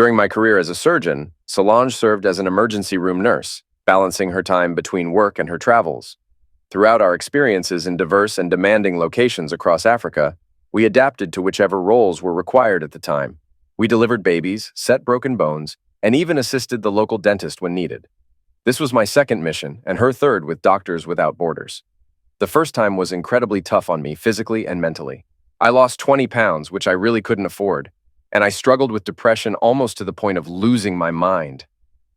During my career as a surgeon, Solange served as an emergency room nurse, balancing her time between work and her travels. Throughout our experiences in diverse and demanding locations across Africa, we adapted to whichever roles were required at the time. We delivered babies, set broken bones, and even assisted the local dentist when needed. This was my second mission, and her third with Doctors Without Borders. The first time was incredibly tough on me physically and mentally. I lost 20 pounds, which I really couldn't afford, and I struggled with depression almost to the point of losing my mind.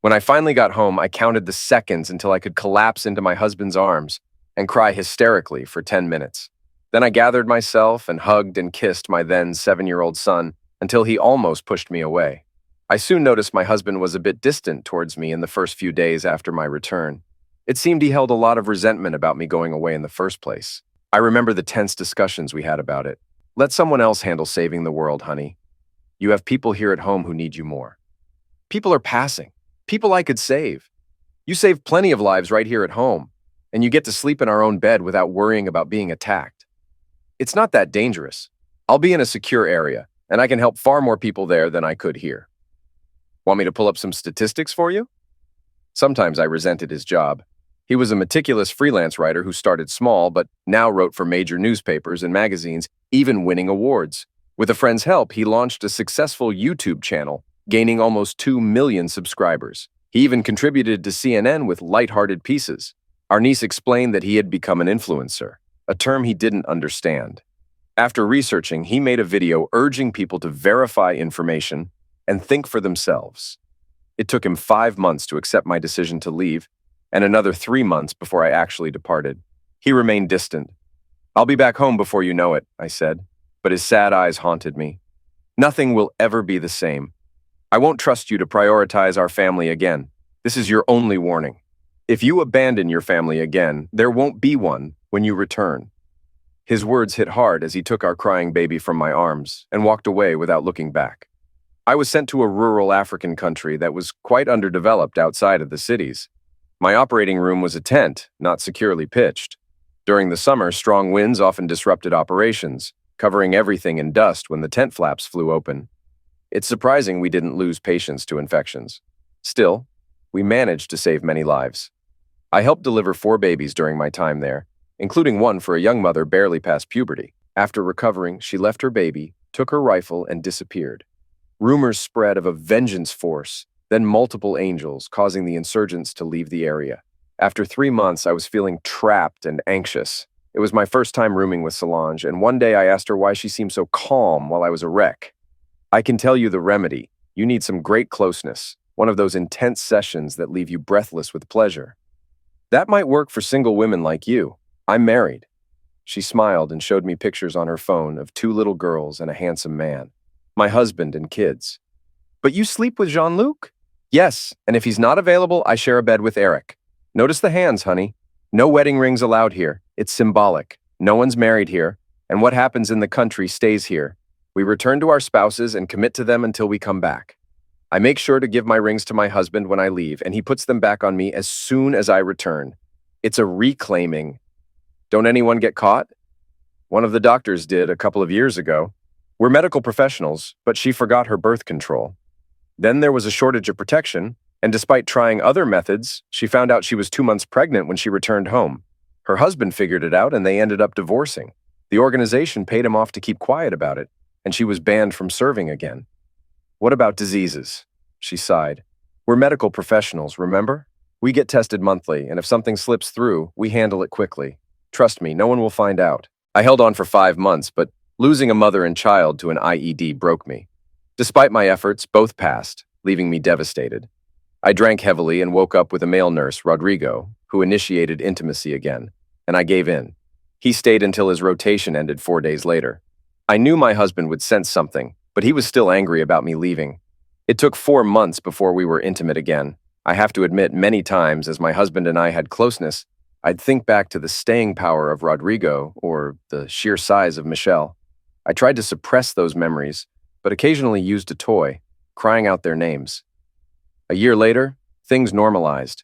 When I finally got home, I counted the seconds until I could collapse into my husband's arms and cry hysterically for 10 minutes. Then I gathered myself and hugged and kissed my then 7-year-old son until he almost pushed me away. I soon noticed my husband was a bit distant towards me in the first few days after my return. It seemed he held a lot of resentment about me going away in the first place. I remember the tense discussions we had about it. Let someone else handle saving the world, honey. You have people here at home who need you more. People are passing. People I could save. You save plenty of lives right here at home, and you get to sleep in our own bed without worrying about being attacked. It's not that dangerous. I'll be in a secure area, and I can help far more people there than I could here. Want me to pull up some statistics for you? Sometimes I resented his job. He was a meticulous freelance writer who started small, but now wrote for major newspapers and magazines, even winning awards. With a friend's help, he launched a successful YouTube channel, gaining almost 2 million subscribers. He even contributed to CNN with lighthearted pieces. Our niece explained that he had become an influencer, a term he didn't understand. After researching, he made a video urging people to verify information and think for themselves. It took him 5 months to accept my decision to leave, and another 3 months before I actually departed. He remained distant. I'll be back home before you know it, I said, but his sad eyes haunted me. Nothing will ever be the same. I won't trust you to prioritize our family again. This is your only warning. If you abandon your family again, there won't be one when you return. His words hit hard as he took our crying baby from my arms and walked away without looking back. I was sent to a rural African country that was quite underdeveloped outside of the cities. My operating room was a tent, not securely pitched. During the summer, strong winds often disrupted operations, covering everything in dust when the tent flaps flew open. It's surprising we didn't lose patients to infections. Still, we managed to save many lives. I helped deliver 4 babies during my time there, including one for a young mother barely past puberty. After recovering, she left her baby, took her rifle, and disappeared. Rumors spread of a vengeance force, then multiple angels, causing the insurgents to leave the area. After 3 months, I was feeling trapped and anxious. It was my first time rooming with Solange, and one day I asked her why she seemed so calm while I was a wreck. I can tell you the remedy. You need some great closeness, one of those intense sessions that leave you breathless with pleasure. That might work for single women like you. I'm married. She smiled and showed me pictures on her phone of 2 little girls and a handsome man. My husband and kids. But you sleep with Jean-Luc? Yes, and if he's not available, I share a bed with Eric. Notice the hands, honey. No wedding rings allowed here. It's symbolic. No one's married here, and what happens in the country stays here. We return to our spouses and commit to them until we come back. I make sure to give my rings to my husband when I leave, and he puts them back on me as soon as I return. It's a reclaiming. Don't anyone get caught? One of the doctors did a couple of years ago. We're medical professionals, but she forgot her birth control. Then there was a shortage of protection, and despite trying other methods, she found out she was 2 months pregnant when she returned home. Her husband figured it out, and they ended up divorcing. The organization paid him off to keep quiet about it, and she was banned from serving again. What about diseases? She sighed. We're medical professionals, remember? We get tested monthly, and if something slips through, we handle it quickly. Trust me, no one will find out. I held on for 5 months, but losing a mother and child to an IED broke me. Despite my efforts, both passed, leaving me devastated. I drank heavily and woke up with a male nurse, Rodrigo, who initiated intimacy again, and I gave in. He stayed until his rotation ended 4 days later. I knew my husband would sense something, but he was still angry about me leaving. It took 4 months before we were intimate again. I have to admit, many times as my husband and I had closeness, I'd think back to the staying power of Rodrigo or the sheer size of Michelle. I tried to suppress those memories, but occasionally used a toy, crying out their names. A year later, things normalized.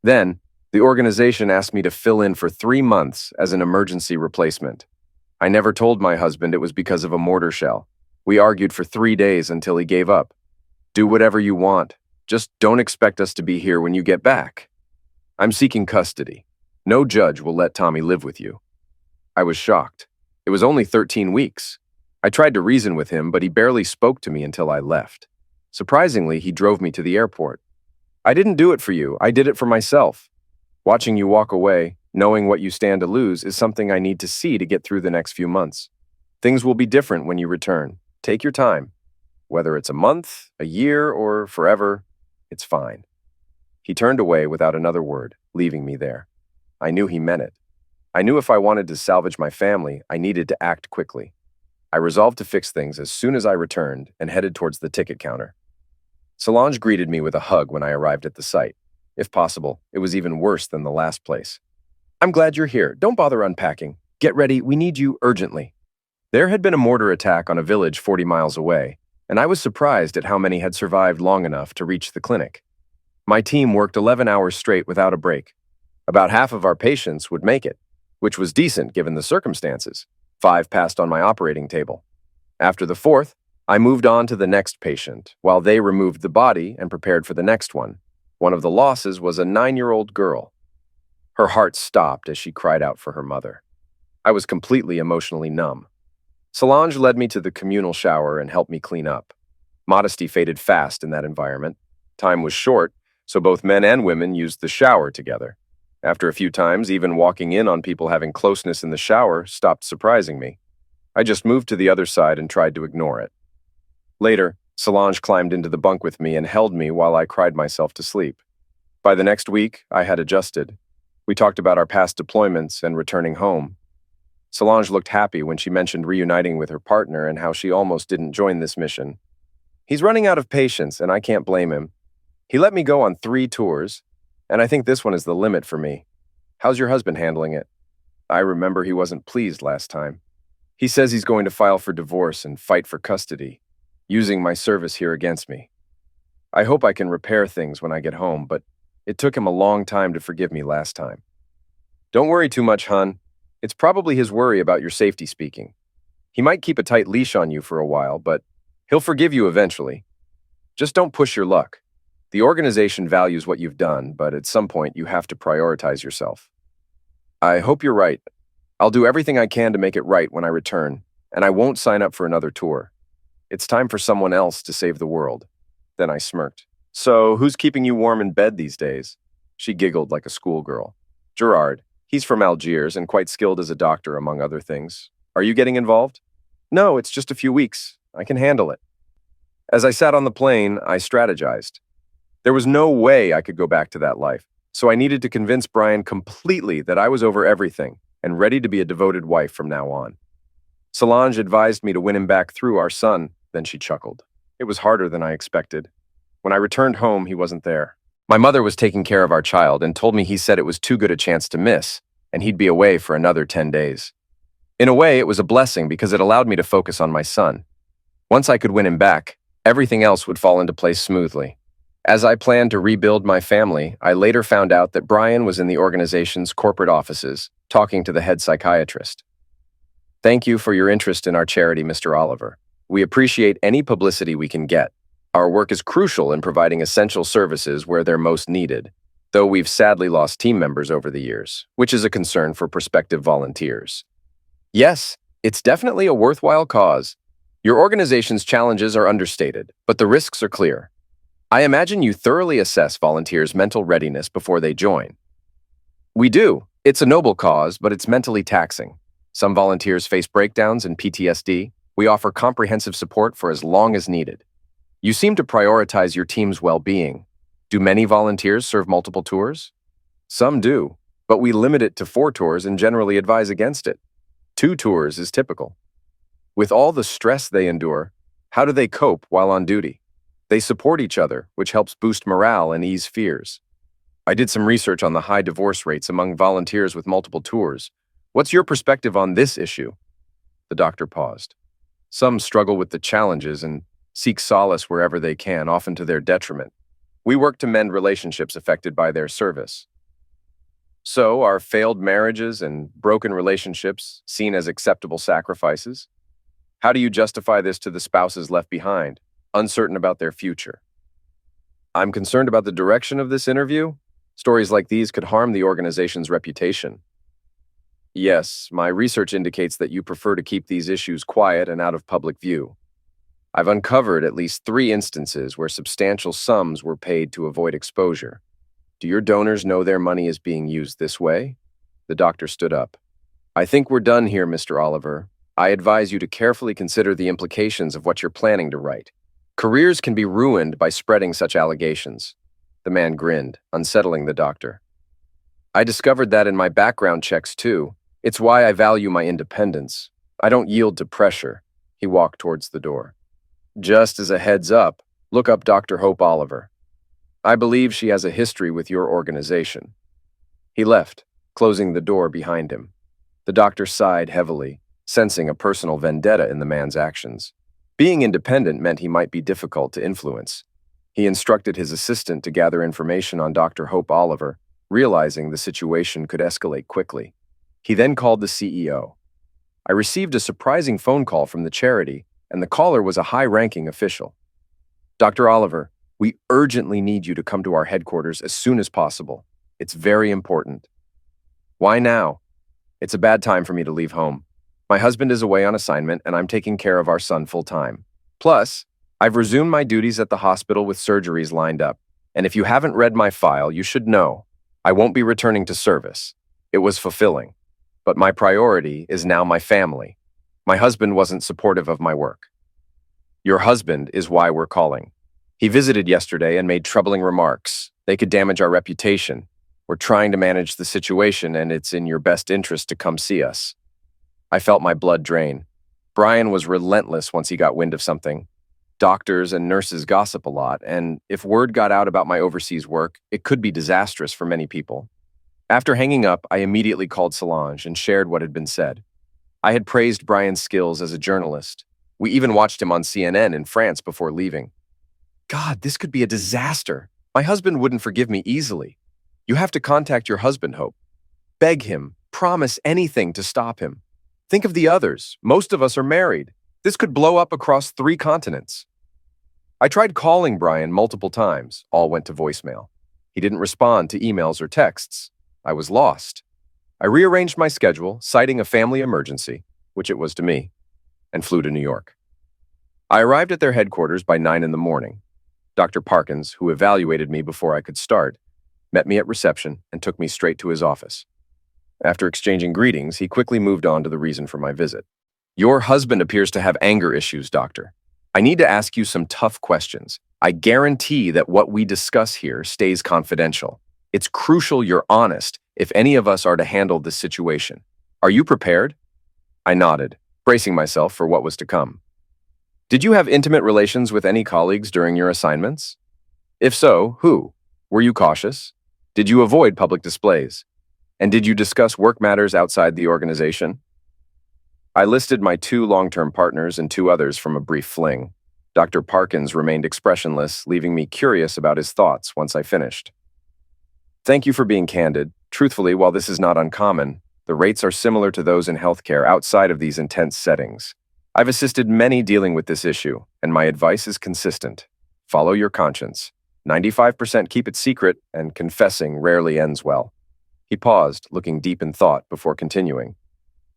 Then, the organization asked me to fill in for 3 months as an emergency replacement. I never told my husband it was because of a mortar shell. We argued for 3 days until he gave up. Do whatever you want. Just don't expect us to be here when you get back. I'm seeking custody. No judge will let Tommy live with you. I was shocked. It was only 13 weeks. I tried to reason with him, but he barely spoke to me until I left. Surprisingly, he drove me to the airport. I didn't do it for you. I did it for myself. Watching you walk away, knowing what you stand to lose, is something I need to see to get through the next few months. Things will be different when you return. Take your time. Whether it's a month, a year, or forever, it's fine. He turned away without another word, leaving me there. I knew he meant it. I knew if I wanted to salvage my family, I needed to act quickly. I resolved to fix things as soon as I returned and headed towards the ticket counter. Solange greeted me with a hug when I arrived at the site. If possible, it was even worse than the last place. I'm glad you're here. Don't bother unpacking. Get ready, we need you urgently. There had been a mortar attack on a village 40 miles away, and I was surprised at how many had survived long enough to reach the clinic. My team worked 11 hours straight without a break. About half of our patients would make it, which was decent given the circumstances. 5 passed on my operating table. After the 4th, I moved on to the next patient, while they removed the body and prepared for the next one. One of the losses was a 9-year-old girl. Her heart stopped as she cried out for her mother. I was completely emotionally numb. Solange led me to the communal shower and helped me clean up. Modesty faded fast in that environment. Time was short, so both men and women used the shower together. After a few times, even walking in on people having closeness in the shower stopped surprising me. I just moved to the other side and tried to ignore it. Later, Solange climbed into the bunk with me and held me while I cried myself to sleep. By the next week, I had adjusted. We talked about our past deployments and returning home. Solange looked happy when she mentioned reuniting with her partner and how she almost didn't join this mission. He's running out of patience, and I can't blame him. He let me go on 3 tours, and I think this one is the limit for me. How's your husband handling it? I remember he wasn't pleased last time. He says he's going to file for divorce and fight for custody, using my service here against me. I hope I can repair things when I get home, but it took him a long time to forgive me last time. Don't worry too much, hun. It's probably his worry about your safety speaking. He might keep a tight leash on you for a while, but he'll forgive you eventually. Just don't push your luck. The organization values what you've done, but at some point you have to prioritize yourself. I hope you're right. I'll do everything I can to make it right when I return, and I won't sign up for another tour. It's time for someone else to save the world. Then I smirked. So, who's keeping you warm in bed these days? She giggled like a schoolgirl. Gerard. He's from Algiers and quite skilled as a doctor, among other things. Are you getting involved? No, it's just a few weeks. I can handle it. As I sat on the plane, I strategized. There was no way I could go back to that life, so I needed to convince Brian completely that I was over everything and ready to be a devoted wife from now on. Solange advised me to win him back through our son, then she chuckled. It was harder than I expected. When I returned home, he wasn't there. My mother was taking care of our child and told me he said it was too good a chance to miss, and he'd be away for another 10 days. In a way, it was a blessing because it allowed me to focus on my son. Once I could win him back, everything else would fall into place smoothly. As I planned to rebuild my family, I later found out that Brian was in the organization's corporate offices, talking to the head psychiatrist. Thank you for your interest in our charity, Mr. Oliver. We appreciate any publicity we can get. Our work is crucial in providing essential services where they're most needed, though we've sadly lost team members over the years, which is a concern for prospective volunteers. Yes, it's definitely a worthwhile cause. Your organization's challenges are understated, but the risks are clear. I imagine you thoroughly assess volunteers' mental readiness before they join. We do. It's a noble cause, but it's mentally taxing. Some volunteers face breakdowns and PTSD. We offer comprehensive support for as long as needed. You seem to prioritize your team's well-being. Do many volunteers serve multiple tours? Some do, but we limit it to 4 tours and generally advise against it. 2 tours is typical. With all the stress they endure, how do they cope while on duty? They support each other, which helps boost morale and ease fears. I did some research on the high divorce rates among volunteers with multiple tours. What's your perspective on this issue? The doctor paused. Some struggle with the challenges and seek solace wherever they can, often to their detriment. We work to mend relationships affected by their service. So, are failed marriages and broken relationships seen as acceptable sacrifices? How do you justify this to the spouses left behind, uncertain about their future? I'm concerned about the direction of this interview. Stories like these could harm the organization's reputation. Yes, my research indicates that you prefer to keep these issues quiet and out of public view. I've uncovered at least 3 instances where substantial sums were paid to avoid exposure. Do your donors know their money is being used this way? The doctor stood up. I think we're done here, Mr. Oliver. I advise you to carefully consider the implications of what you're planning to write. Careers can be ruined by spreading such allegations. The man grinned, unsettling the doctor. I discovered that in my background checks, too. It's why I value my independence. I don't yield to pressure. He walked towards the door. Just as a heads up, look up Dr. Hope Oliver. I believe she has a history with your organization. He left, closing the door behind him. The doctor sighed heavily, sensing a personal vendetta in the man's actions. Being independent meant he might be difficult to influence. He instructed his assistant to gather information on Dr. Hope Oliver, realizing the situation could escalate quickly. He then called the CEO. I received a surprising phone call from the charity, and the caller was a high-ranking official. Dr. Oliver, we urgently need you to come to our headquarters as soon as possible. It's very important. Why now? It's a bad time for me to leave home. My husband is away on assignment, and I'm taking care of our son full-time. Plus, I've resumed my duties at the hospital with surgeries lined up, and if you haven't read my file, you should know. I won't be returning to service. It was fulfilling. But my priority is now my family. My husband wasn't supportive of my work. Your husband is why we're calling. He visited yesterday and made troubling remarks. They could damage our reputation. We're trying to manage the situation, and it's in your best interest to come see us. I felt my blood drain. Brian was relentless once he got wind of something. Doctors and nurses gossip a lot, and if word got out about my overseas work, it could be disastrous for many people. After hanging up, I immediately called Solange and shared what had been said. I had praised Brian's skills as a journalist. We even watched him on CNN in France before leaving. God, this could be a disaster. My husband wouldn't forgive me easily. You have to contact your husband, Hope. Beg him, promise anything to stop him. Think of the others. Most of us are married. This could blow up across 3 continents. I tried calling Brian multiple times. All went to voicemail. He didn't respond to emails or texts. I was lost. I rearranged my schedule, citing a family emergency, which it was to me, and flew to New York. I arrived at their headquarters by 9 in the morning. Dr. Parkins, who evaluated me before I could start, met me at reception and took me straight to his office. After exchanging greetings, he quickly moved on to the reason for my visit. Your husband appears to have anger issues, doctor. I need to ask you some tough questions. I guarantee that what we discuss here stays confidential. It's crucial you're honest if any of us are to handle this situation. Are you prepared? I nodded, bracing myself for what was to come. Did you have intimate relations with any colleagues during your assignments? If so, who? Were you cautious? Did you avoid public displays? And did you discuss work matters outside the organization? I listed my 2 long-term partners and 2 others from a brief fling. Dr. Parkins remained expressionless, leaving me curious about his thoughts once I finished. Thank you for being candid. Truthfully, while this is not uncommon, the rates are similar to those in healthcare outside of these intense settings. I've assisted many dealing with this issue, and my advice is consistent. Follow your conscience. 95% keep it secret, and confessing rarely ends well. He paused, looking deep in thought before continuing.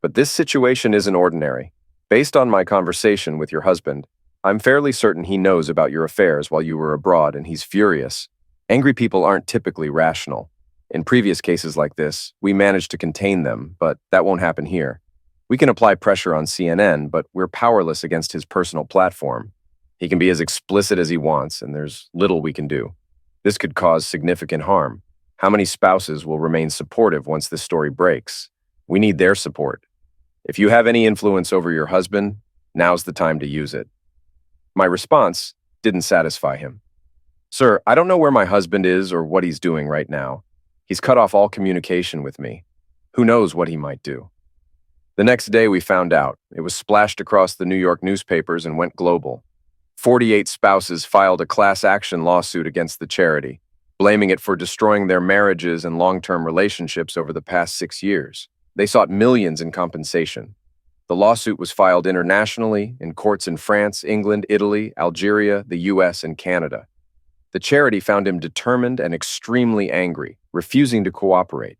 But this situation isn't ordinary. Based on my conversation with your husband, I'm fairly certain he knows about your affairs while you were abroad, and he's furious. Angry people aren't typically rational. In previous cases like this, we managed to contain them, but that won't happen here. We can apply pressure on CNN, but we're powerless against his personal platform. He can be as explicit as he wants, and there's little we can do. This could cause significant harm. How many spouses will remain supportive once this story breaks? We need their support. If you have any influence over your husband, now's the time to use it. My response didn't satisfy him. Sir, I don't know where my husband is or what he's doing right now. He's cut off all communication with me. Who knows what he might do? The next day we found out. It was splashed across the New York newspapers and went global. 48 spouses filed a class action lawsuit against the charity, blaming it for destroying their marriages and long-term relationships over the past 6 years. They sought millions in compensation. The lawsuit was filed internationally in courts in France, England, Italy, Algeria, the US, and Canada. The charity found him determined and extremely angry, refusing to cooperate.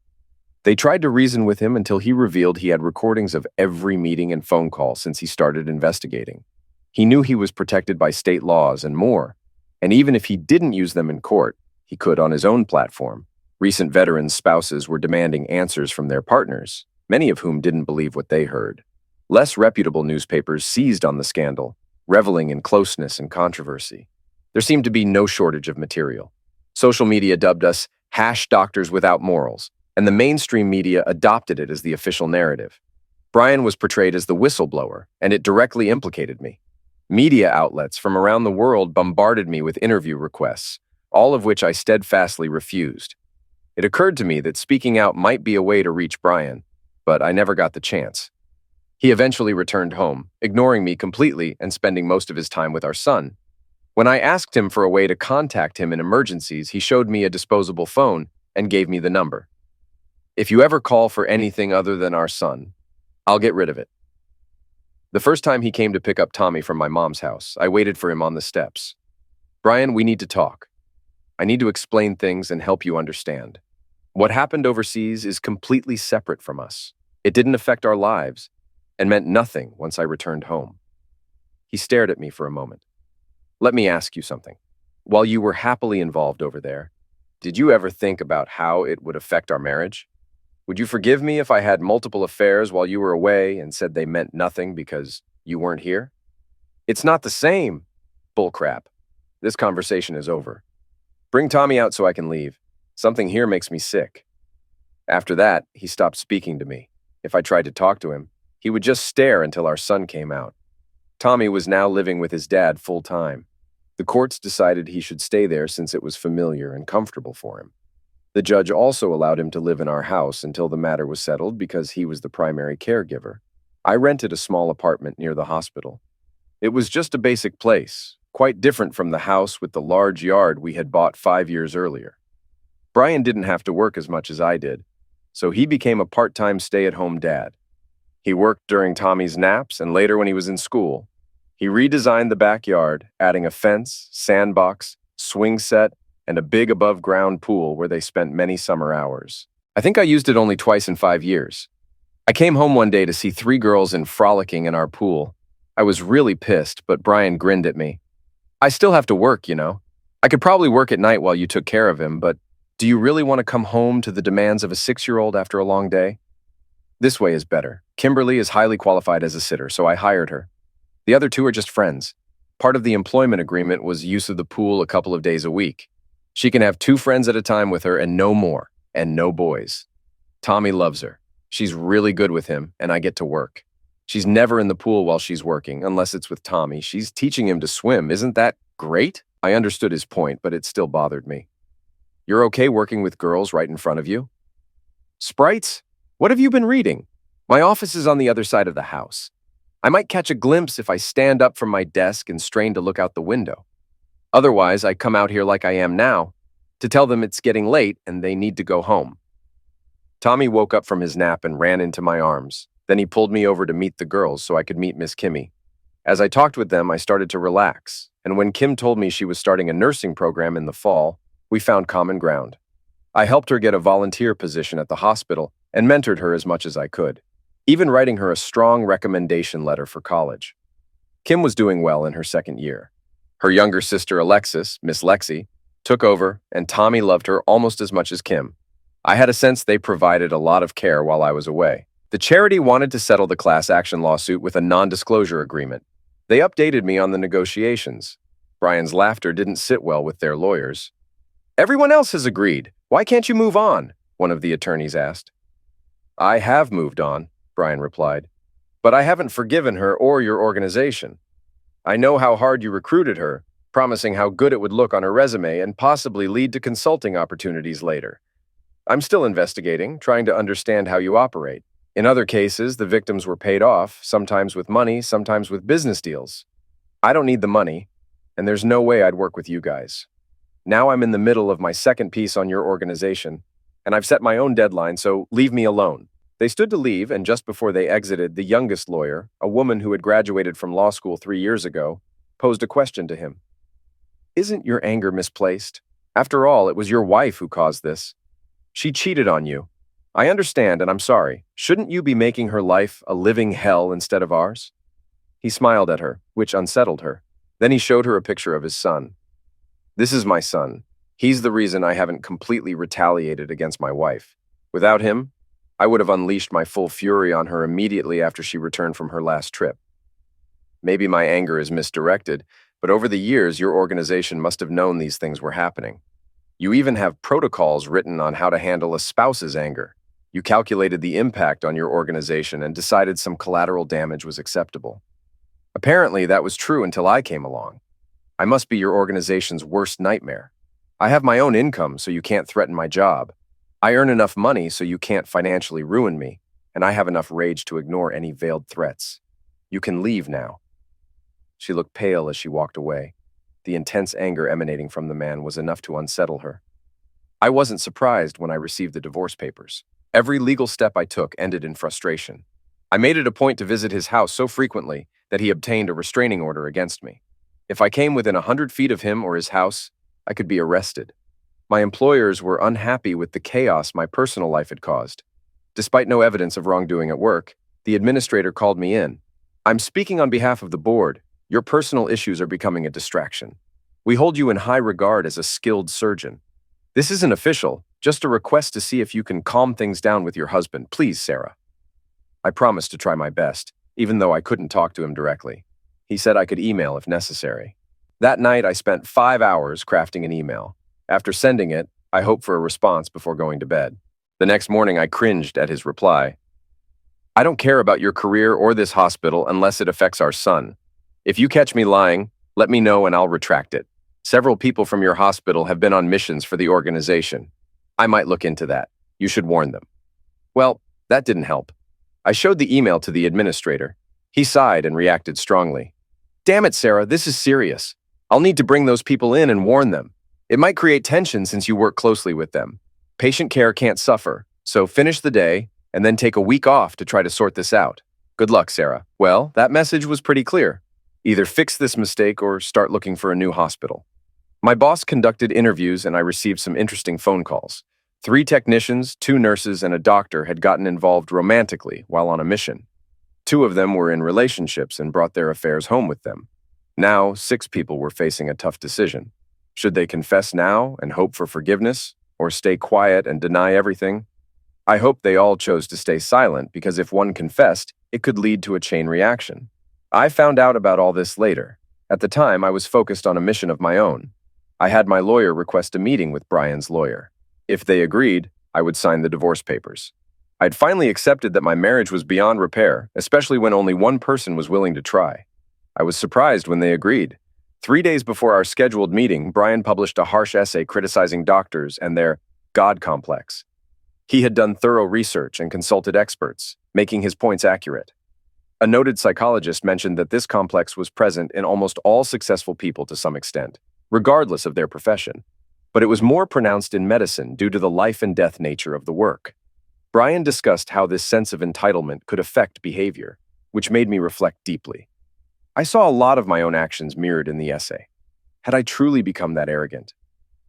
They tried to reason with him until he revealed he had recordings of every meeting and phone call since he started investigating. He knew he was protected by state laws and more, and even if he didn't use them in court, he could on his own platform. Recent veterans' spouses were demanding answers from their partners, many of whom didn't believe what they heard. Less reputable newspapers seized on the scandal, reveling in closeness and controversy. There seemed to be no shortage of material. Social media dubbed us #doctors without morals, and the mainstream media adopted it as the official narrative. Brian was portrayed as the whistleblower, and it directly implicated me. Media outlets from around the world bombarded me with interview requests, all of which I steadfastly refused. It occurred to me that speaking out might be a way to reach Brian, but I never got the chance. He eventually returned home, ignoring me completely and spending most of his time with our son. When I asked him for a way to contact him in emergencies, he showed me a disposable phone and gave me the number. "If you ever call for anything other than our son, I'll get rid of it." The first time he came to pick up Tommy from my mom's house, I waited for him on the steps. "Brian, we need to talk. I need to explain things and help you understand. What happened overseas is completely separate from us. It didn't affect our lives and meant nothing once I returned home." He stared at me for a moment. "Let me ask you something. While you were happily involved over there, did you ever think about how it would affect our marriage? Would you forgive me if I had multiple affairs while you were away and said they meant nothing because you weren't here?" "It's not the same." "Bullcrap. This conversation is over. Bring Tommy out so I can leave. Something here makes me sick." After that, he stopped speaking to me. If I tried to talk to him, he would just stare until our son came out. Tommy was now living with his dad full-time. The courts decided he should stay there since it was familiar and comfortable for him. The judge also allowed him to live in our house until the matter was settled because he was the primary caregiver. I rented a small apartment near the hospital. It was just a basic place, quite different from the house with the large yard we had bought 5 years earlier. Brian didn't have to work as much as I did, so he became a part-time stay-at-home dad. He worked during Tommy's naps and later when he was in school. He redesigned the backyard, adding a fence, sandbox, swing set, and a big above-ground pool where they spent many summer hours. I think I used it only twice in 5 years. I came home one day to see 3 girls frolicking in our pool. I was really pissed, but Brian grinned at me. "I still have to work, you know. I could probably work at night while you took care of him, but do you really want to come home to the demands of a 6-year-old after a long day?" "This way is better. Kimberly is highly qualified as a sitter, so I hired her. The other 2 are just friends. Part of the employment agreement was use of the pool a couple of days a week. She can have 2 friends at a time with her and no more, and no boys. Tommy loves her. She's really good with him, and I get to work. She's never in the pool while she's working, unless it's with Tommy. She's teaching him to swim. Isn't that great?" I understood his point, but it still bothered me. "You're okay working with girls right in front of you?" "Sprites? What have you been reading? My office is on the other side of the house. I might catch a glimpse if I stand up from my desk and strain to look out the window. Otherwise, I come out here like I am now, to tell them it's getting late and they need to go home." Tommy woke up from his nap and ran into my arms. Then he pulled me over to meet the girls so I could meet Miss Kimmy. As I talked with them, I started to relax, and when Kim told me she was starting a nursing program in the fall, we found common ground. I helped her get a volunteer position at the hospital and mentored her as much as I could, even writing her a strong recommendation letter for college. Kim was doing well in her 2nd year. Her younger sister, Alexis, Miss Lexi, took over, and Tommy loved her almost as much as Kim. I had a sense they provided a lot of care while I was away. The charity wanted to settle the class action lawsuit with a non-disclosure agreement. They updated me on the negotiations. Brian's laughter didn't sit well with their lawyers. "Everyone else has agreed. Why can't you move on?" one of the attorneys asked. "I have moved on," Brian replied, "but I haven't forgiven her or your organization. I know how hard you recruited her, promising how good it would look on her resume and possibly lead to consulting opportunities later. I'm still investigating, trying to understand how you operate. In other cases, the victims were paid off, sometimes with money, sometimes with business deals. I don't need the money, and there's no way I'd work with you guys. Now I'm in the middle of my 2nd piece on your organization, and I've set my own deadline, so leave me alone." They stood to leave, and just before they exited, the youngest lawyer, a woman who had graduated from law school 3 years ago, posed a question to him. Isn't your anger misplaced? After all, it was your wife who caused this. She cheated on you. I understand, and I'm sorry. Shouldn't you be making her life a living hell instead of ours? He smiled at her, which unsettled her. Then he showed her a picture of his son. This is my son. He's the reason I haven't completely retaliated against my wife. Without him, I would have unleashed my full fury on her immediately after she returned from her last trip. Maybe my anger is misdirected, but over the years, your organization must have known these things were happening. You even have protocols written on how to handle a spouse's anger. You calculated the impact on your organization and decided some collateral damage was acceptable. Apparently, that was true until I came along. I must be your organization's worst nightmare. I have my own income, so you can't threaten my job. I earn enough money, so you can't financially ruin me, and I have enough rage to ignore any veiled threats. You can leave now. She looked pale as she walked away. The intense anger emanating from the man was enough to unsettle her. I wasn't surprised when I received the divorce papers. Every legal step I took ended in frustration. I made it a point to visit his house so frequently that he obtained a restraining order against me. If I came within 100 feet of him or his house, I could be arrested. My employers were unhappy with the chaos my personal life had caused. Despite no evidence of wrongdoing at work, the administrator called me in. I'm speaking on behalf of the board. Your personal issues are becoming a distraction. We hold you in high regard as a skilled surgeon. This isn't official, just a request to see if you can calm things down with your husband. Please, Sarah. I promised to try my best, even though I couldn't talk to him directly. He said I could email if necessary. That night, I spent 5 hours crafting an email. After sending it, I hoped for a response before going to bed. The next morning, I cringed at his reply. I don't care about your career or this hospital unless it affects our son. If you catch me lying, let me know and I'll retract it. Several people from your hospital have been on missions for the organization. I might look into that. You should warn them. Well, that didn't help. I showed the email to the administrator. He sighed and reacted strongly. Damn it, Sarah, this is serious. I'll need to bring those people in and warn them. It might create tension since you work closely with them. Patient care can't suffer, so finish the day and then take a week off to try to sort this out. Good luck, Sarah. Well, that message was pretty clear. Either fix this mistake or start looking for a new hospital. My boss conducted interviews and I received some interesting phone calls. 3 technicians, 2 nurses, and a doctor had gotten involved romantically while on a mission. 2 of them were in relationships and brought their affairs home with them. Now, 6 people were facing a tough decision. Should they confess now and hope for forgiveness, or stay quiet and deny everything? I hope they all chose to stay silent because if one confessed, it could lead to a chain reaction. I found out about all this later. At the time, I was focused on a mission of my own. I had my lawyer request a meeting with Brian's lawyer. If they agreed, I would sign the divorce papers. I'd finally accepted that my marriage was beyond repair, especially when only one person was willing to try. I was surprised when they agreed. 3 days before our scheduled meeting, Brian published a harsh essay criticizing doctors and their God complex. He had done thorough research and consulted experts, making his points accurate. A noted psychologist mentioned that this complex was present in almost all successful people to some extent, regardless of their profession. But it was more pronounced in medicine due to the life and death nature of the work. Brian discussed how this sense of entitlement could affect behavior, which made me reflect deeply. I saw a lot of my own actions mirrored in the essay. Had I truly become that arrogant?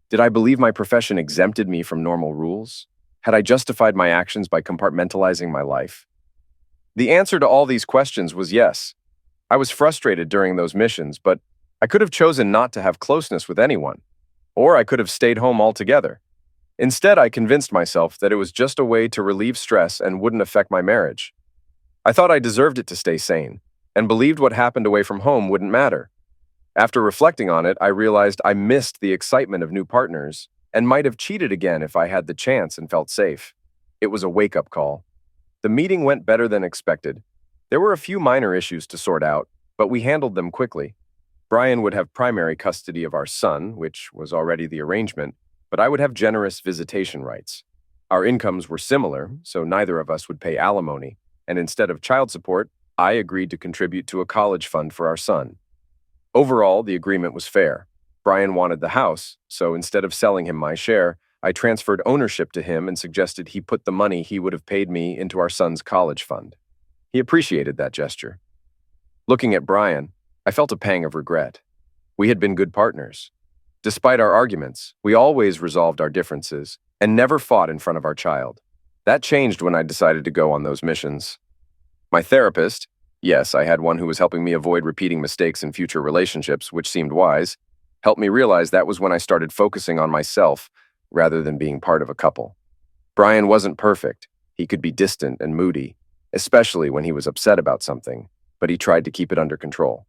Did I believe my profession exempted me from normal rules? Had I justified my actions by compartmentalizing my life? The answer to all these questions was yes. I was frustrated during those missions, but I could have chosen not to have closeness with anyone, or I could have stayed home altogether. Instead, I convinced myself that it was just a way to relieve stress and wouldn't affect my marriage. I thought I deserved it to stay sane, and believed what happened away from home wouldn't matter. After reflecting on it, I realized I missed the excitement of new partners and might have cheated again if I had the chance and felt safe. It was a wake-up call. The meeting went better than expected. There were a few minor issues to sort out, but we handled them quickly. Brian would have primary custody of our son, which was already the arrangement, but I would have generous visitation rights. Our incomes were similar, so neither of us would pay alimony, and instead of child support, I agreed to contribute to a college fund for our son. Overall, the agreement was fair. Brian wanted the house, so instead of selling him my share, I transferred ownership to him and suggested he put the money he would have paid me into our son's college fund. He appreciated that gesture. Looking at Brian, I felt a pang of regret. We had been good partners. Despite our arguments, we always resolved our differences and never fought in front of our child. That changed when I decided to go on those missions. My therapist, yes, I had one who was helping me avoid repeating mistakes in future relationships, which seemed wise, helped me realize that was when I started focusing on myself rather than being part of a couple. Brian wasn't perfect. He could be distant and moody, especially when he was upset about something, but he tried to keep it under control.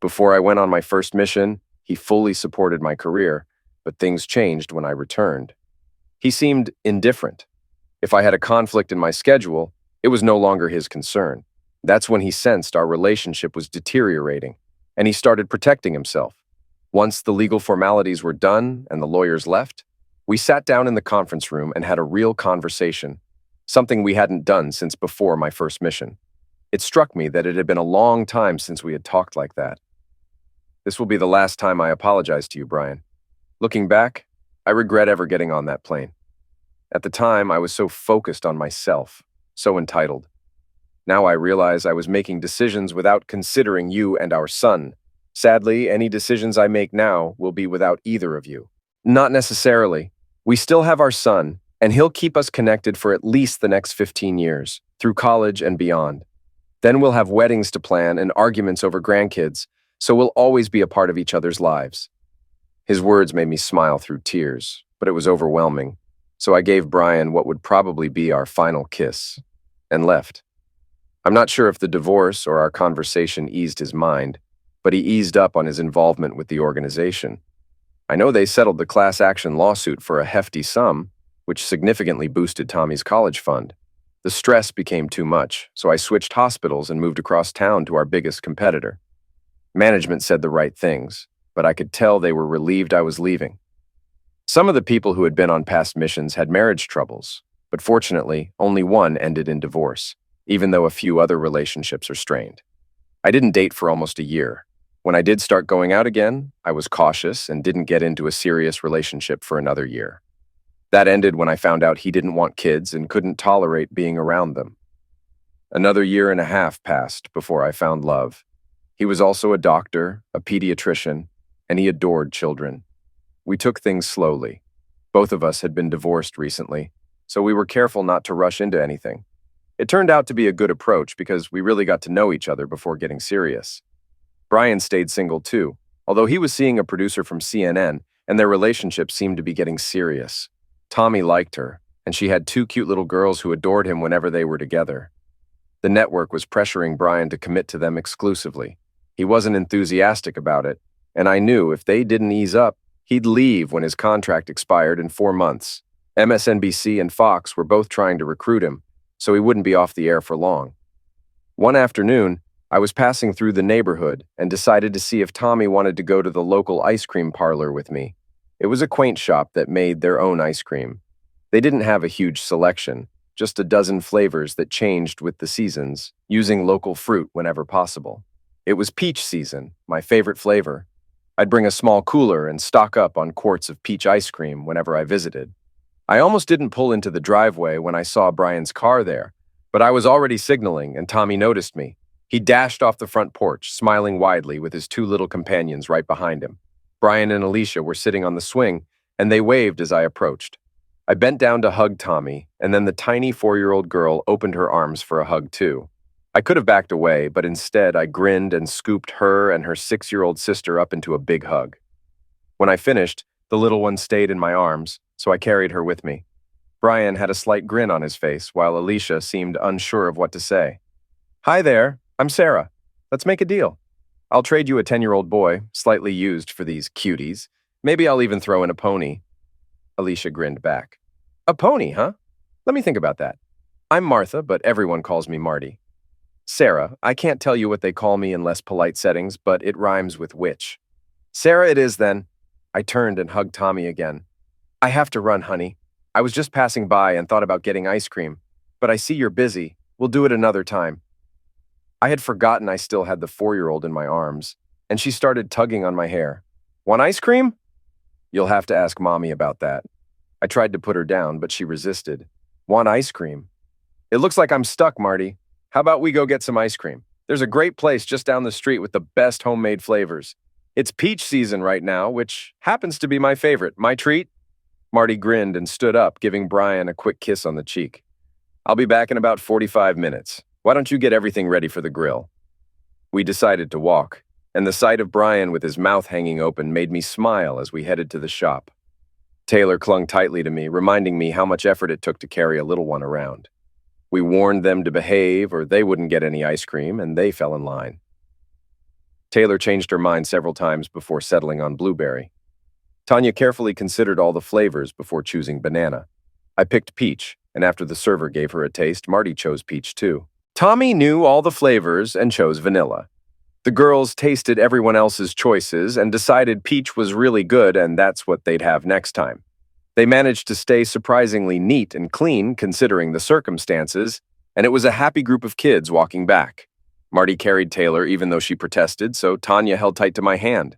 Before I went on my first mission, he fully supported my career, but things changed when I returned. He seemed indifferent. If I had a conflict in my schedule, it was no longer his concern. That's when he sensed our relationship was deteriorating, and he started protecting himself. Once the legal formalities were done and the lawyers left, we sat down in the conference room and had a real conversation, something we hadn't done since before my first mission. It struck me that it had been a long time since we had talked like that. This will be the last time I apologize to you, Brian. Looking back, I regret ever getting on that plane. At the time, I was so focused on myself, so entitled. Now I realize I was making decisions without considering you and our son. Sadly, any decisions I make now will be without either of you. Not necessarily. We still have our son, and he'll keep us connected for at least the next 15 years, through college and beyond. Then we'll have weddings to plan and arguments over grandkids, so we'll always be a part of each other's lives. His words made me smile through tears, but it was overwhelming, so I gave Brian what would probably be our final kiss, and left. I'm not sure if the divorce or our conversation eased his mind, but he eased up on his involvement with the organization. I know they settled the class action lawsuit for a hefty sum, which significantly boosted Tommy's college fund. The stress became too much, so I switched hospitals and moved across town to our biggest competitor. Management said the right things, but I could tell they were relieved I was leaving. Some of the people who had been on past missions had marriage troubles, but fortunately, only one ended in divorce, even though a few other relationships are strained. I didn't date for almost a year. When I did start going out again, I was cautious and didn't get into a serious relationship for another year. That ended when I found out he didn't want kids and couldn't tolerate being around them. Another year and a half passed before I found love. He was also a doctor, a pediatrician, and he adored children. We took things slowly. Both of us had been divorced recently, so we were careful not to rush into anything. It turned out to be a good approach because we really got to know each other before getting serious. Brian stayed single too, although he was seeing a producer from CNN, and their relationship seemed to be getting serious. Tommy liked her, and she had two cute little girls who adored him whenever they were together. The network was pressuring Brian to commit to them exclusively. He wasn't enthusiastic about it, and I knew if they didn't ease up, he'd leave when his contract expired in 4 months. MSNBC and Fox were both trying to recruit him, so he wouldn't be off the air for long. One afternoon, I was passing through the neighborhood and decided to see if Tommy wanted to go to the local ice cream parlor with me. It was a quaint shop that made their own ice cream. They didn't have a huge selection, just a dozen flavors that changed with the seasons, using local fruit whenever possible. It was peach season, my favorite flavor. I'd bring a small cooler and stock up on quarts of peach ice cream whenever I visited. I almost didn't pull into the driveway when I saw Brian's car there, but I was already signaling and Tommy noticed me. He dashed off the front porch, smiling widely with his two little companions right behind him. Brian and Alicia were sitting on the swing, and they waved as I approached. I bent down to hug Tommy, and then the tiny 4-year-old girl opened her arms for a hug too. I could have backed away, but instead I grinned and scooped her and her 6-year-old sister up into a big hug. When I finished, the little one stayed in my arms, so I carried her with me. Brian had a slight grin on his face, while Alicia seemed unsure of what to say. "Hi there, I'm Sarah. Let's make a deal. I'll trade you a 10-year-old boy, slightly used for these cuties. Maybe I'll even throw in a pony." Alicia grinned back. "A pony, huh? Let me think about that. I'm Martha, but everyone calls me Marty." "Sarah, I can't tell you what they call me in less polite settings, but it rhymes with witch." "Sarah it is then." I turned and hugged Tommy again. "I have to run, honey. I was just passing by and thought about getting ice cream, but I see you're busy. We'll do it another time." I had forgotten I still had the 4-year-old in my arms, and she started tugging on my hair. "Want ice cream?" "You'll have to ask Mommy about that." I tried to put her down, but she resisted. "Want ice cream?" "It looks like I'm stuck, Marty. How about we go get some ice cream? There's a great place just down the street with the best homemade flavors. It's peach season right now, which happens to be my favorite. My treat? Marty grinned and stood up, giving Brian a quick kiss on the cheek. I'll be back in about 45 minutes. Why don't you get everything ready for the grill? We decided to walk, and the sight of Brian with his mouth hanging open made me smile as we headed to the shop. Taylor clung tightly to me, reminding me how much effort it took to carry a little one around. We warned them to behave or they wouldn't get any ice cream, and they fell in line. Taylor changed her mind several times before settling on blueberry. Tanya carefully considered all the flavors before choosing banana. I picked peach, and after the server gave her a taste, Marty chose peach too. Tommy knew all the flavors and chose vanilla. The girls tasted everyone else's choices and decided peach was really good and that's what they'd have next time. They managed to stay surprisingly neat and clean considering the circumstances, and it was a happy group of kids walking back. Marty carried Taylor even though she protested, so Tanya held tight to my hand.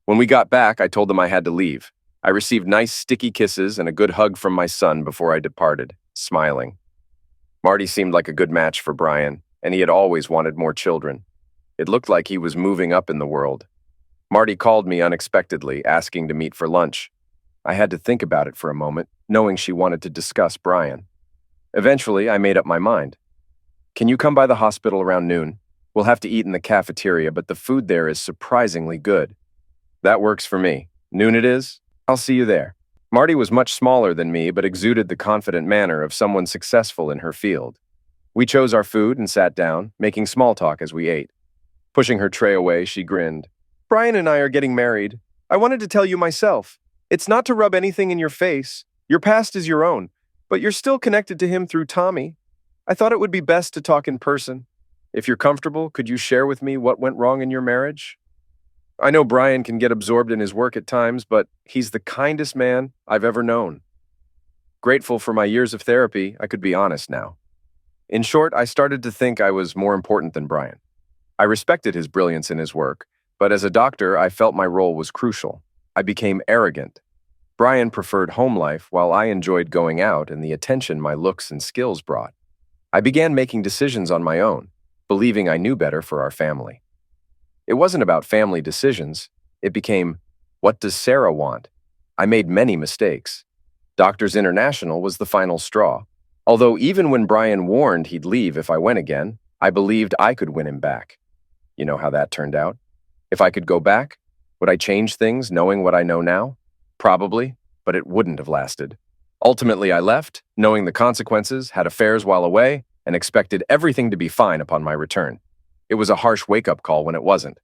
When we got back, I told them I had to leave. I received nice sticky kisses and a good hug from my son before I departed, smiling. Marty seemed like a good match for Brian, and he had always wanted more children. It looked like he was moving up in the world. Marty called me unexpectedly, asking to meet for lunch. I had to think about it for a moment, knowing she wanted to discuss Brian. Eventually, I made up my mind. Can you come by the hospital around noon? We'll have to eat in the cafeteria, but the food there is surprisingly good. That works for me. Noon it is? I'll see you there. Marty was much smaller than me, but exuded the confident manner of someone successful in her field. We chose our food and sat down, making small talk as we ate. Pushing her tray away, she grinned. Brian and I are getting married. I wanted to tell you myself. It's not to rub anything in your face. Your past is your own, but you're still connected to him through Tommy. I thought it would be best to talk in person. If you're comfortable, could you share with me what went wrong in your marriage? I know Brian can get absorbed in his work at times, but he's the kindest man I've ever known. Grateful for my years of therapy, I could be honest now. In short, I started to think I was more important than Brian. I respected his brilliance in his work, but as a doctor, I felt my role was crucial. I became arrogant. Brian preferred home life while I enjoyed going out and the attention my looks and skills brought. I began making decisions on my own, believing I knew better for our family. It wasn't about family decisions. It became, what does Sarah want? I made many mistakes. Doctors International was the final straw. Although even when Brian warned he'd leave if I went again, I believed I could win him back. You know how that turned out? If I could go back, would I change things knowing what I know now? Probably, but it wouldn't have lasted. Ultimately, I left, knowing the consequences, had affairs while away, and expected everything to be fine upon my return. It was a harsh wake-up call when it wasn't.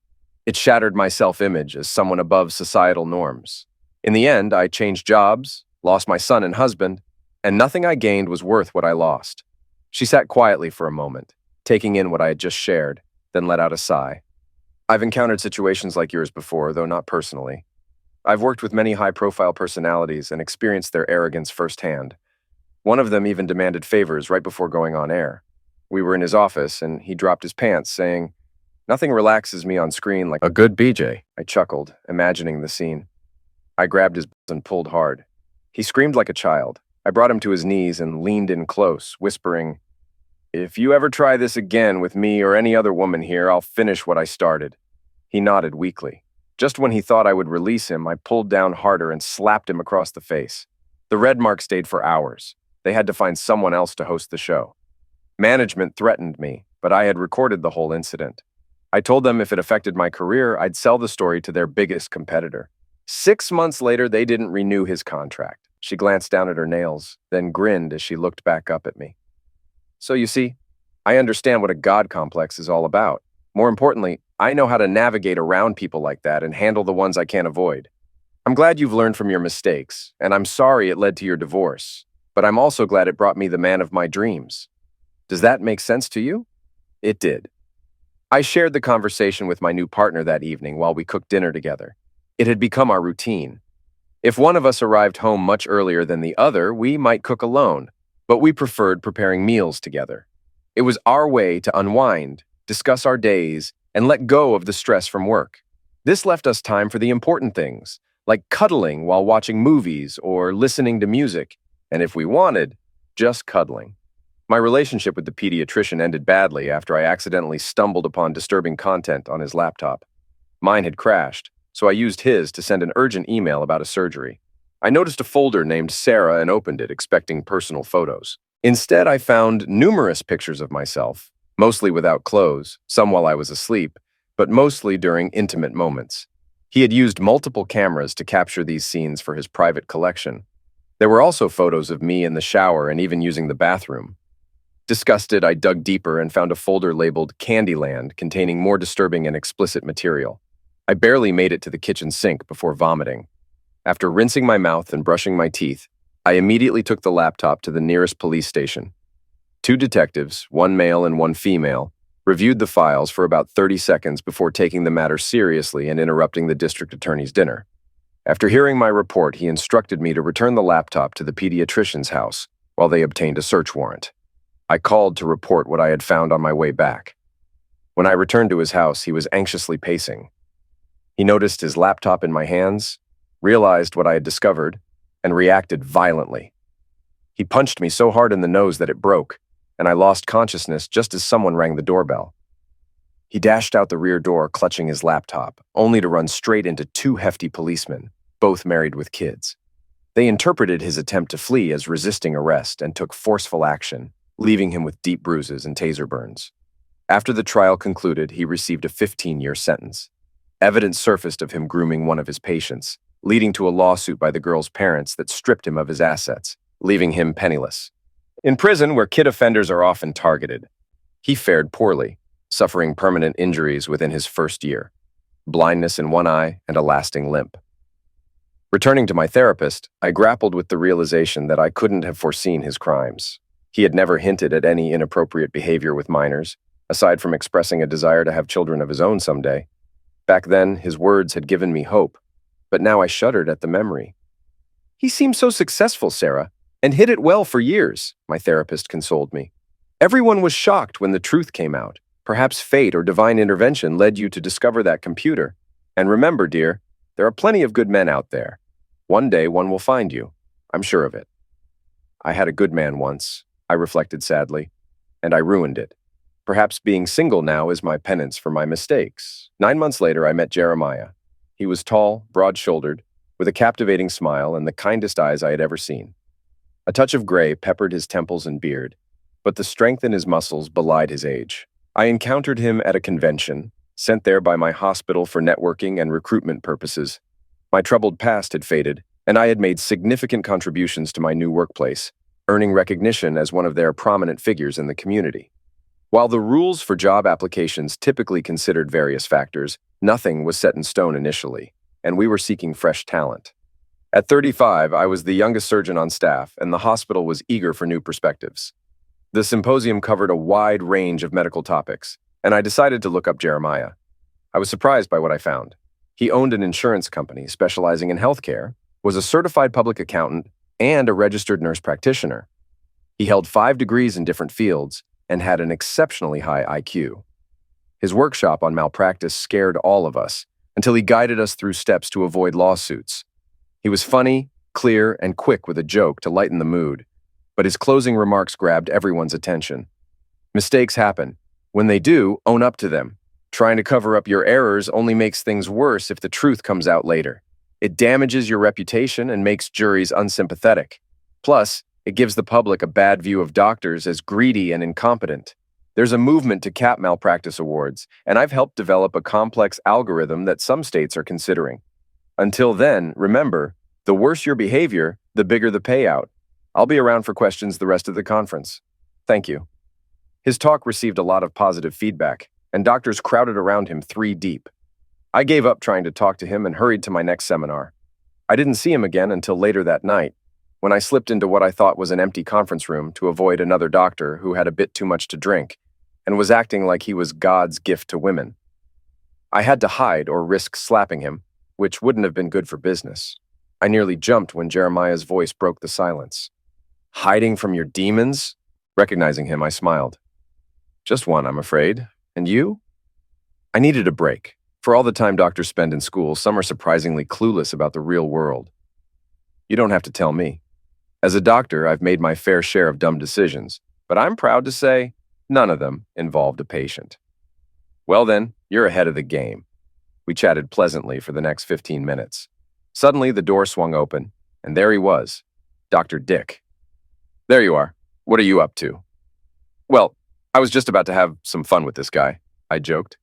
It shattered my self-image as someone above societal norms. In the end, I changed jobs, lost my son and husband, and nothing I gained was worth what I lost. She sat quietly for a moment, taking in what I had just shared, then let out a sigh. I've encountered situations like yours before, though not personally. I've worked with many high-profile personalities and experienced their arrogance firsthand. One of them even demanded favors right before going on air. We were in his office, and he dropped his pants, saying, "Nothing relaxes me on screen like a good BJ." I chuckled, imagining the scene. I grabbed his balls and pulled hard. He screamed like a child. I brought him to his knees and leaned in close, whispering, "If you ever try this again with me or any other woman here, I'll finish what I started." He nodded weakly. Just when he thought I would release him, I pulled down harder and slapped him across the face. The red mark stayed for hours. They had to find someone else to host the show. Management threatened me, but I had recorded the whole incident. I told them if it affected my career, I'd sell the story to their biggest competitor. 6 months later, they didn't renew his contract. She glanced down at her nails, then grinned as she looked back up at me. So you see, I understand what a God complex is all about. More importantly, I know how to navigate around people like that and handle the ones I can't avoid. I'm glad you've learned from your mistakes, and I'm sorry it led to your divorce, but I'm also glad it brought me the man of my dreams. Does that make sense to you? It did. I shared the conversation with my new partner that evening while we cooked dinner together. It had become our routine. If one of us arrived home much earlier than the other, we might cook alone, but we preferred preparing meals together. It was our way to unwind, discuss our days, and let go of the stress from work. This left us time for the important things, like cuddling while watching movies or listening to music, and if we wanted, just cuddling. My relationship with the pediatrician ended badly after I accidentally stumbled upon disturbing content on his laptop. Mine had crashed, so I used his to send an urgent email about a surgery. I noticed a folder named Sarah and opened it, expecting personal photos. Instead, I found numerous pictures of myself, mostly without clothes, some while I was asleep, but mostly during intimate moments. He had used multiple cameras to capture these scenes for his private collection. There were also photos of me in the shower and even using the bathroom. Disgusted, I dug deeper and found a folder labeled Candyland containing more disturbing and explicit material. I barely made it to the kitchen sink before vomiting. After rinsing my mouth and brushing my teeth, I immediately took the laptop to the nearest police station. Two detectives, one male and one female, reviewed the files for about 30 seconds before taking the matter seriously and interrupting the district attorney's dinner. After hearing my report, he instructed me to return the laptop to the pediatrician's house while they obtained a search warrant. I called to report what I had found on my way back. When I returned to his house, he was anxiously pacing. He noticed his laptop in my hands, realized what I had discovered, and reacted violently. He punched me so hard in the nose that it broke, and I lost consciousness just as someone rang the doorbell. He dashed out the rear door, clutching his laptop, only to run straight into two hefty policemen, both married with kids. They interpreted his attempt to flee as resisting arrest and took forceful action, leaving him with deep bruises and taser burns. After the trial concluded, he received a 15-year sentence. Evidence surfaced of him grooming one of his patients, leading to a lawsuit by the girl's parents that stripped him of his assets, leaving him penniless. In prison, where kid offenders are often targeted, he fared poorly, suffering permanent injuries within his first year, blindness in one eye and a lasting limp. Returning to my therapist, I grappled with the realization that I couldn't have foreseen his crimes. He had never hinted at any inappropriate behavior with minors, aside from expressing a desire to have children of his own someday. Back then, his words had given me hope, but now I shuddered at the memory. "He seemed so successful, Sarah, and hid it well for years," my therapist consoled me. "Everyone was shocked when the truth came out. Perhaps fate or divine intervention led you to discover that computer. And remember, dear, there are plenty of good men out there. One day one will find you. I'm sure of it." I had a good man once, I reflected sadly, and I ruined it. Perhaps being single now is my penance for my mistakes. 9 months later, I met Jeremiah. He was tall, broad-shouldered, with a captivating smile and the kindest eyes I had ever seen. A touch of gray peppered his temples and beard, but the strength in his muscles belied his age. I encountered him at a convention, sent there by my hospital for networking and recruitment purposes. My troubled past had faded, and I had made significant contributions to my new workplace, earning recognition as one of their prominent figures in the community. While the rules for job applications typically considered various factors, nothing was set in stone initially, and we were seeking fresh talent. At 35, I was the youngest surgeon on staff, and the hospital was eager for new perspectives. The symposium covered a wide range of medical topics, and I decided to look up Jeremiah. I was surprised by what I found. He owned an insurance company specializing in healthcare, was a certified public accountant, and a registered nurse practitioner. He held 5 degrees in different fields and had an exceptionally high IQ. His workshop on malpractice scared all of us until he guided us through steps to avoid lawsuits. He was funny, clear, and quick with a joke to lighten the mood, but his closing remarks grabbed everyone's attention. Mistakes happen. When they do, own up to them. Trying to cover up your errors only makes things worse if the truth comes out later. It damages your reputation and makes juries unsympathetic. Plus, it gives the public a bad view of doctors as greedy and incompetent. There's a movement to cap malpractice awards, and I've helped develop a complex algorithm that some states are considering. Until then, remember, the worse your behavior, the bigger the payout. I'll be around for questions the rest of the conference. Thank you. His talk received a lot of positive feedback, and doctors crowded around him 3 deep. I gave up trying to talk to him and hurried to my next seminar. I didn't see him again until later that night, when I slipped into what I thought was an empty conference room to avoid another doctor who had a bit too much to drink and was acting like he was God's gift to women. I had to hide or risk slapping him, which wouldn't have been good for business. I nearly jumped when Jeremiah's voice broke the silence. "Hiding from your demons?" Recognizing him, I smiled. "Just one, I'm afraid. And you?" I needed a break. For all the time doctors spend in school, some are surprisingly clueless about the real world. You don't have to tell me. As a doctor, I've made my fair share of dumb decisions, but I'm proud to say none of them involved a patient. Well then, you're ahead of the game. We chatted pleasantly for the next 15 minutes. Suddenly, the door swung open, and there he was, Dr. Dick. "There you are. What are you up to?" "Well, I was just about to have some fun with this guy," I joked.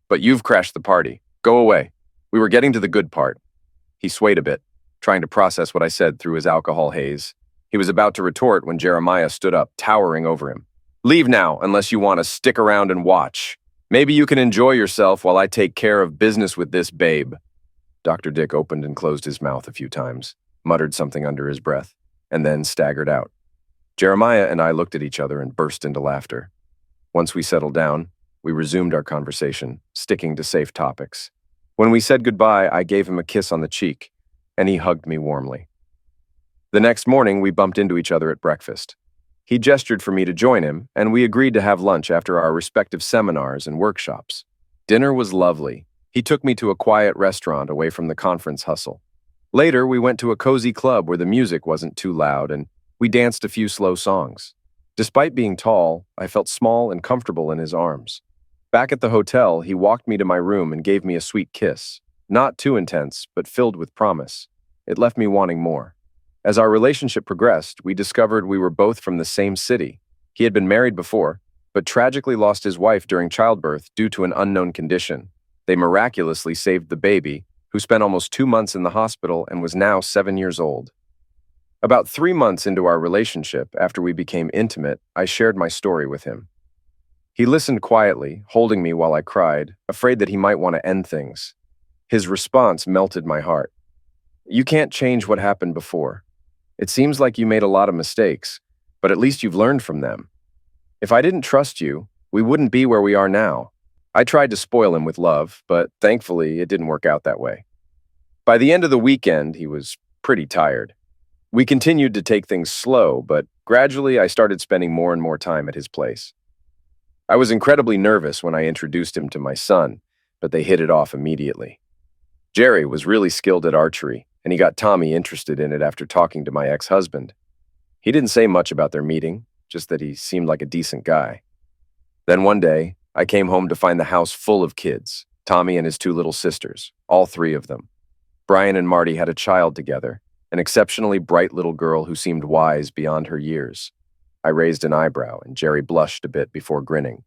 "But you've crashed the party. Go away. We were getting to the good part." He swayed a bit, trying to process what I said through his alcohol haze. He was about to retort when Jeremiah stood up, towering over him. "Leave now, unless you want to stick around and watch. Maybe you can enjoy yourself while I take care of business with this babe." Dr. Dick opened and closed his mouth a few times, muttered something under his breath, and then staggered out. Jeremiah and I looked at each other and burst into laughter. Once we settled down, we resumed our conversation, sticking to safe topics. When we said goodbye, I gave him a kiss on the cheek, and he hugged me warmly. The next morning, we bumped into each other at breakfast. He gestured for me to join him, and we agreed to have lunch after our respective seminars and workshops. Dinner was lovely. He took me to a quiet restaurant away from the conference hustle. Later, we went to a cozy club where the music wasn't too loud, and we danced a few slow songs. Despite being tall, I felt small and comfortable in his arms. Back at the hotel, he walked me to my room and gave me a sweet kiss. Not too intense, but filled with promise. It left me wanting more. As our relationship progressed, we discovered we were both from the same city. He had been married before, but tragically lost his wife during childbirth due to an unknown condition. They miraculously saved the baby, who spent almost 2 months in the hospital and was now 7 years old. About 3 months into our relationship, after we became intimate, I shared my story with him. He listened quietly, holding me while I cried, afraid that he might want to end things. His response melted my heart. "You can't change what happened before. It seems like you made a lot of mistakes, but at least you've learned from them. If I didn't trust you, we wouldn't be where we are now." I tried to spoil him with love, but thankfully it didn't work out that way. By the end of the weekend, he was pretty tired. We continued to take things slow, but gradually I started spending more and more time at his place. I was incredibly nervous when I introduced him to my son, but they hit it off immediately. Jerry was really skilled at archery, and he got Tommy interested in it after talking to my ex-husband. He didn't say much about their meeting, just that he seemed like a decent guy. Then one day, I came home to find the house full of kids, Tommy and his 2 little sisters, all 3 of them. Brian and Marty had a child together, an exceptionally bright little girl who seemed wise beyond her years. I raised an eyebrow, and Jerry blushed a bit before grinning.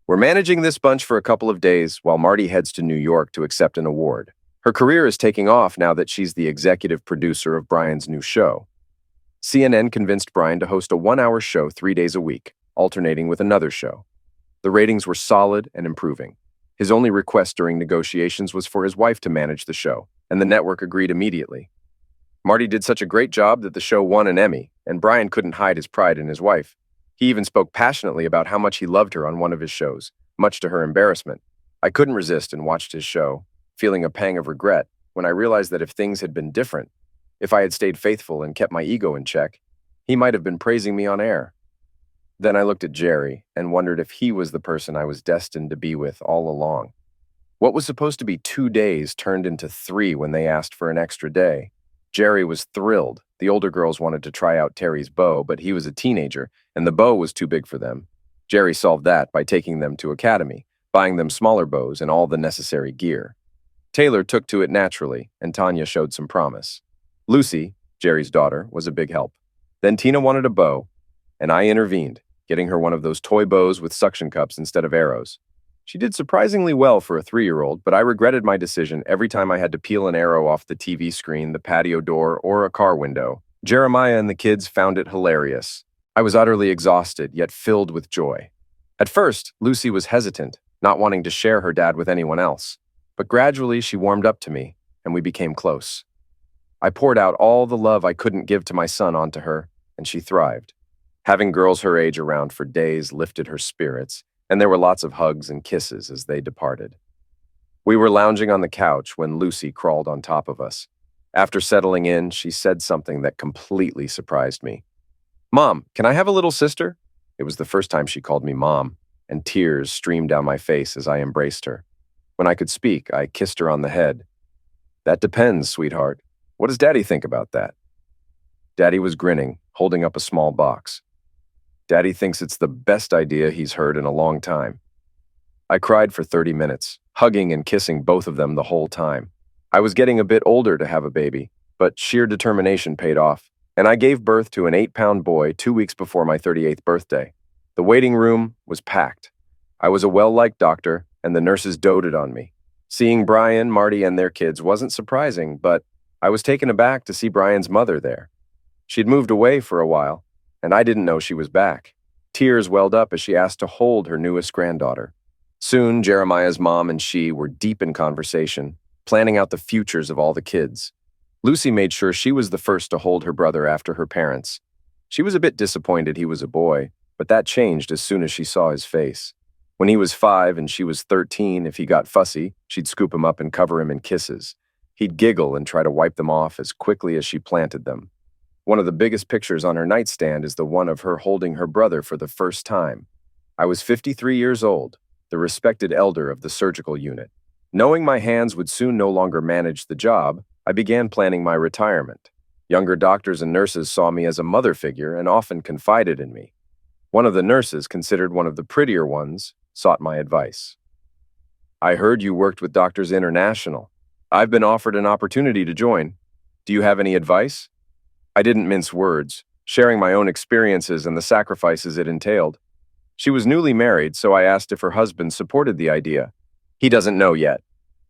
"We're managing this bunch for a couple of days while Marty heads to New York to accept an award. Her career is taking off now that she's the executive producer of Brian's new show." CNN convinced Brian to host a 1-hour show 3 days a week, alternating with another show. The ratings were solid and improving. His only request during negotiations was for his wife to manage the show, and the network agreed immediately. Marty did such a great job that the show won an Emmy, and Brian couldn't hide his pride in his wife. He even spoke passionately about how much he loved her on one of his shows, much to her embarrassment. I couldn't resist and watched his show, feeling a pang of regret when I realized that if things had been different, if I had stayed faithful and kept my ego in check, he might have been praising me on air. Then I looked at Jerry and wondered if he was the person I was destined to be with all along. What was supposed to be 2 days turned into 3 when they asked for an extra day. Jerry was thrilled. The older girls wanted to try out Terry's bow, but he was a teenager, and the bow was too big for them. Jerry solved that by taking them to Academy, buying them smaller bows and all the necessary gear. Taylor took to it naturally, and Tanya showed some promise. Lucy, Jerry's daughter, was a big help. Then Tina wanted a bow, and I intervened, getting her one of those toy bows with suction cups instead of arrows. She did surprisingly well for a 3-year-old, but I regretted my decision every time I had to peel an arrow off the TV screen, the patio door, or a car window. Jeremiah and the kids found it hilarious. I was utterly exhausted, yet filled with joy. At first, Lucy was hesitant, not wanting to share her dad with anyone else. But gradually, she warmed up to me, and we became close. I poured out all the love I couldn't give to my son onto her, and she thrived. Having girls her age around for days lifted her spirits, and there were lots of hugs and kisses as they departed. We were lounging on the couch when Lucy crawled on top of us. After settling in, she said something that completely surprised me. "Mom, can I have a little sister?" It was the first time she called me Mom, and tears streamed down my face as I embraced her. When I could speak, I kissed her on the head. "That depends, sweetheart. What does Daddy think about that?" Daddy was grinning, holding up a small box. "Daddy thinks it's the best idea he's heard in a long time." I cried for 30 minutes, hugging and kissing both of them the whole time. I was getting a bit older to have a baby, but sheer determination paid off, and I gave birth to an 8-pound boy 2 weeks before my 38th birthday. The waiting room was packed. I was a well-liked doctor, and the nurses doted on me. Seeing Brian, Marty, and their kids wasn't surprising, but I was taken aback to see Brian's mother there. She'd moved away for a while, and I didn't know she was back. Tears welled up as she asked to hold her newest granddaughter. Soon, Jeremiah's mom and she were deep in conversation, planning out the futures of all the kids. Lucy made sure she was the first to hold her brother after her parents. She was a bit disappointed he was a boy, but that changed as soon as she saw his face. When he was 5 and she was 13, if he got fussy, she'd scoop him up and cover him in kisses. He'd giggle and try to wipe them off as quickly as she planted them. One of the biggest pictures on her nightstand is the one of her holding her brother for the first time. I was 53 years old, the respected elder of the surgical unit. Knowing my hands would soon no longer manage the job, I began planning my retirement. Younger doctors and nurses saw me as a mother figure and often confided in me. One of the nurses, considered one of the prettier ones, sought my advice. "I heard you worked with Doctors International. I've been offered an opportunity to join. Do you have any advice?" I didn't mince words, sharing my own experiences and the sacrifices it entailed. She was newly married, so I asked if her husband supported the idea. "He doesn't know yet."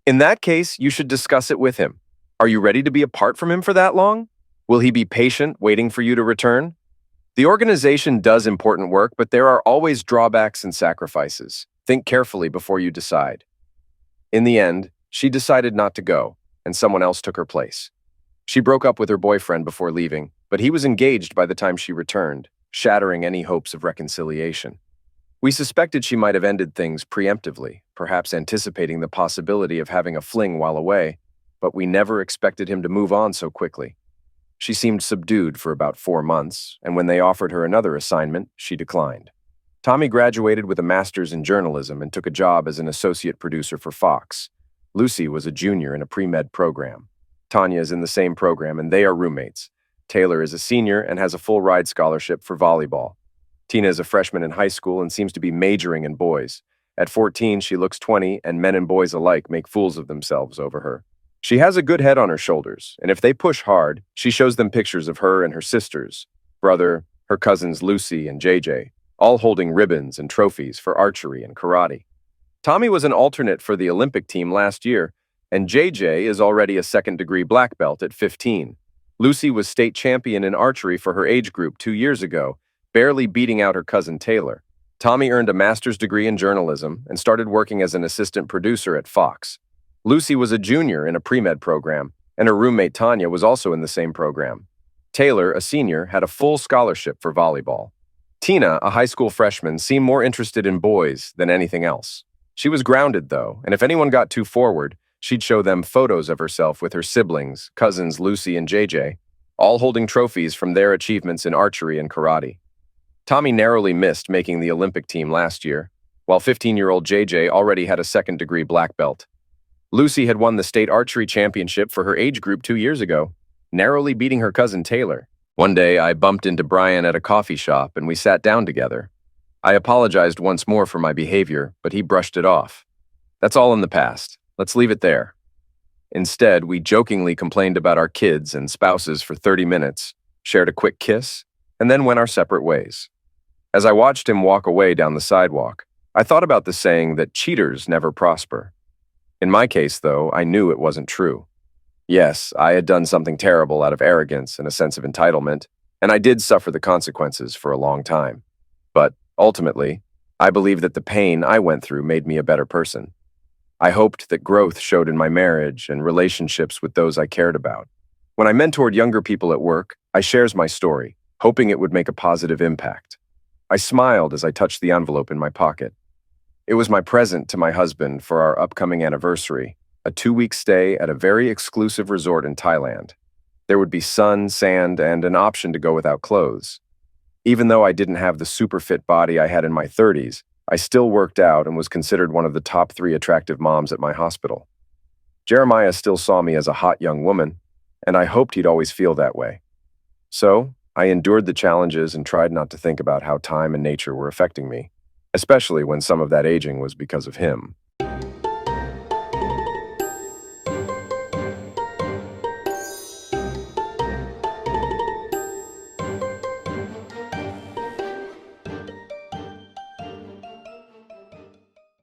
"In that case, you should discuss it with him. Are you ready to be apart from him for that long? Will he be patient, waiting for you to return?" The organization does important work, but there are always drawbacks and sacrifices. Think carefully before you decide. In the end, she decided not to go, and someone else took her place. She broke up with her boyfriend before leaving, but he was engaged by the time she returned, shattering any hopes of reconciliation. We suspected she might have ended things preemptively, perhaps anticipating the possibility of having a fling while away, but we never expected him to move on so quickly. She seemed subdued for about 4 months, and when they offered her another assignment, she declined. Tommy graduated with a master's in journalism and took a job as an associate producer for Fox. Lucy was a junior in a pre-med program. Tanya is in the same program, and they are roommates. Taylor is a senior and has a full-ride scholarship for volleyball. Tina is a freshman in high school and seems to be majoring in boys. At 14, she looks 20, and men and boys alike make fools of themselves over her. She has a good head on her shoulders, and if they push hard, she shows them pictures of her and her sisters, brother, her cousins Lucy and JJ, all holding ribbons and trophies for archery and karate. Tommy was an alternate for the Olympic team last year, and JJ is already a second-degree black belt at 15. Lucy was state champion in archery for her age group 2 years ago, barely beating out her cousin Taylor. Tommy earned a master's degree in journalism and started working as an assistant producer at Fox. Lucy was a junior in a pre-med program, and her roommate Tanya was also in the same program. Taylor, a senior, had a full scholarship for volleyball. Tina, a high school freshman, seemed more interested in boys than anything else. She was grounded, though, and if anyone got too forward, she'd show them photos of herself with her siblings, cousins Lucy and JJ, all holding trophies from their achievements in archery and karate. Tommy narrowly missed making the Olympic team last year, while 15-year-old JJ already had a second-degree black belt. Lucy had won the state archery championship for her age group 2 years ago, narrowly beating her cousin Taylor. One day, I bumped into Brian at a coffee shop and we sat down together. I apologized once more for my behavior, but he brushed it off. "That's all in the past. Let's leave it there." Instead, we jokingly complained about our kids and spouses for 30 minutes, shared a quick kiss, and then went our separate ways. As I watched him walk away down the sidewalk, I thought about the saying that cheaters never prosper. In my case, though, I knew it wasn't true. Yes, I had done something terrible out of arrogance and a sense of entitlement, and I did suffer the consequences for a long time. But ultimately, I believe that the pain I went through made me a better person. I hoped that growth showed in my marriage and relationships with those I cared about. When I mentored younger people at work, I shared my story, hoping it would make a positive impact. I smiled as I touched the envelope in my pocket. It was my present to my husband for our upcoming anniversary, a 2-week stay at a very exclusive resort in Thailand. There would be sun, sand, and an option to go without clothes. Even though I didn't have the super fit body I had in my 30s, I still worked out and was considered one of the top 3 attractive moms at my hospital. Jeremiah still saw me as a hot young woman, and I hoped he'd always feel that way. So, I endured the challenges and tried not to think about how time and nature were affecting me. especially when some of that aging was because of him.